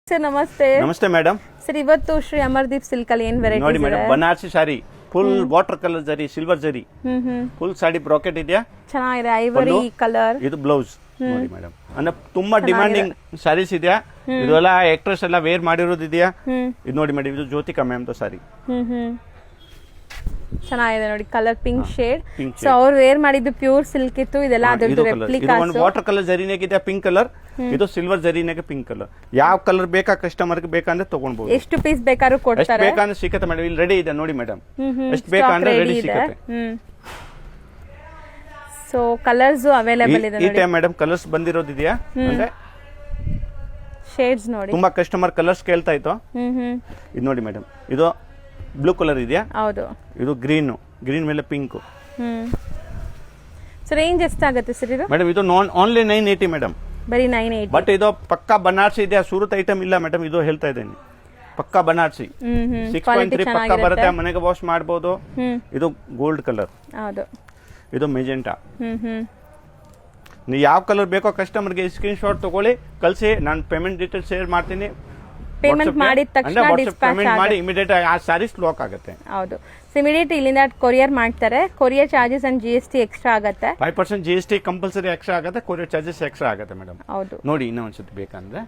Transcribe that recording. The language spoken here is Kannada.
ಸರ್ ನಮಸ್ತೆ. ನಮಸ್ತೆ ಮೇಡಮ್. ಸರ್ ಇವತ್ತು ಶ್ರೀ ಅಮರ್ದೀಪ್ ಸಿಲ್ಕ್ ಅಲ್ಲಿ ಏನ್ ವೆರೈಟಿ ನೋಡಿ ಮೇಡಮ್, ಬನಾರಸಿ ಸಾರಿ ಫುಲ್ ವಾಟರ್ ಕಲರ್ ಜರಿ, ಸಿಲ್ವರ್ ಜರಿ, ಫುಲ್ ಸಾಡಿ ಬ್ರಾಕೆಟ್ ಇದೆಯಾ, ಚೆನ್ನಾಗಿದೆ. ಐವರಿ ಕಲರ್ ಇದು ಬ್ಲೌಸ್ ನೋಡಿ ಮೇಡಮ್. ಅಂದ್ರೆ ತುಂಬಾ ಡಿಮಾಂಡಿಂಗ್ ಸಾರೀಸ್ ಇದೆಯಾ, ಇದೆಲ್ಲ ಆಕ್ಟ್ರೆಸ್ ಎಲ್ಲ ವೇರ್ ಮಾಡಿರೋದು ಇದೆಯಾ. ಇದು ನೋಡಿ ಮೇಡಮ್, ಇದು ಜ್ಯೋತಿಕಾ ಮ್ಯಾಮ್ ಸಾರಿ, ಚೆನ್ನಾಗಿದೆ ನೋಡಿ. Colour pink shade. ಸೊ ಅವ್ರು ವೇರ್ ಮಾಡಿದ್ದು ಪ್ಯೂರ್ ಸಿಲ್ಕ್ ಇತ್ತು. ಇದೆಲ್ಲ ಅದರದ್ದು ರೆಪ್ಲಿಕಾಸ್. ವಾಟರ್ ಕಲರ್ ಜರಿನಾಗ ಇದೆ ಪಿಂಕ್ ಕಲರ್, ಇದು ಸಿಲ್ವರ್ ಜರಿನಾಗ ಪಿಂಕ್ ಕಲರ್. ಯಾವ ಕಲರ್ ಬೇಕಾ ಕಸ್ಟಮರ್ ಗೆ ಬೇಕಂದ್ರೆ ತಗೊಳ್ಬಹುದು. ಎಷ್ಟು ಪೀಸ್ ಬೇಕಾದ್ರೂ ಕೊಡ್ತಾರೆ. ಬೇಕಂದ್ರೆ ಸಿಕ್ಕತ್ತೆ ಮೇಡಮ್, ಇಲ್ಲಿ ರೆಡಿ ಇದೆ ನೋಡಿ ಮೇಡಮ್. ಎಷ್ಟು ಬೇಕಂದ್ರೆ ರೆಡಿ ಸಿಕ್ಕತ್ತೆ. ಸೊ ಕಲರ್ಸ್ ಅವೈಲೇಬಲ್ ಇದೆ ಈ ಟೈಮ್ ಮೇಡಮ್ ಕಲರ್ಸ್ ಬಂದಿರೋದು ಇದೆಯಾ ಅಂದ್ರೆ ಶೇಡ್ಸ್ ನೋಡಿ. ತುಂಬಾ ಕಸ್ಟಮರ್ ಕಲರ್ಸ್ ಕೇಳ್ತಾ ಇತ್ತು. ಇದು ನೋಡಿ ಮೇಡಮ್, ಇದು ಬ್ಲೂ ಕಲರ್ ಇದೆಯಾ, ಹೌದು. ಇದು ಗ್ರೀನ್ ಮೇಲೆ ಪಿಂಕ್. ಸೊ ರೇಂಜ್ ಎಷ್ಟಾಗುತ್ತೆ ಸರ್ ಇದು? ಮೇಡಮ್ ಇದು ಓನ್ಲಿ 980 ಮೇಡಮ್, ಬರೀ 980. ಬಟ್ ಇದು ಪಕ್ಕಾ ಬನಾರಸಿ ಇದೆಯಾ, ಸೂರತ್ ಐಟಮ್ ಇಲ್ಲ ಮೇಡಮ್. ಇದು ಹೇಳ್ತಾ ಇದ್ದೇನೆ, ಪಕ್ಕಾ ಬನಾರಸಿ 6.3 ಪಕ್ಕಾ ಬರುತ್ತೆ, ಮನೆಗೆ ವಾಶ್ ಮಾಡಬಹುದು. ಇದು ಗೋಲ್ಡ್ ಕಲರ್, ಹೌದು. ಇದು ಮೆಜೆಂಟಾ. ನೀವು ಯಾವ ಕಲರ್ ಬೇಕೋ ಕಸ್ಟಮರ್ಗೆ ಸ್ಕ್ರೀನ್ ಶಾಟ್ ತಗೊಳ್ಳಿ, ಕಳಿಸಿ. ನಾನು ಪೇಮೆಂಟ್ ಡೀಟೇಲ್ಸ್ ಶೇರ್ ಮಾಡ್ತೀನಿ. ಪೇಮೆಂಟ್ ಮಾಡಿದ ತಕ್ಷಣ ಪೇಮೆಂಟ್ ಮಾಡಿ ಇಮಿಡಿಯೇಟ್ ಆ ಸಾರೀಸ್ ಲಾಕ್ ಆಗುತ್ತೆ. ಹೌದು. ಸೊ ಇಮಿಡಿಯೇಟ್ ಇಲ್ಲಿಂದ ಕೊರಿಯರ್ ಮಾಡ್ತಾರೆ. Courier charges and GST extra ಆಗುತ್ತೆ. 5% GST ಕಂಪಲ್ಸರಿ ಎಕ್ಸ್ಟ್ರಾ ಆಗುತ್ತೆ, ಕೊರಿಯರ್ ಚಾರ್ಜಸ್ ಎಕ್ಸ್ಟ್ರಾ ಆಗುತ್ತೆ ಮೇಡಮ್. ಹೌದು. ನೋಡಿ ಇನ್ನೊಂದ್ಸತಿ ಬೇಕಂದ್ರೆ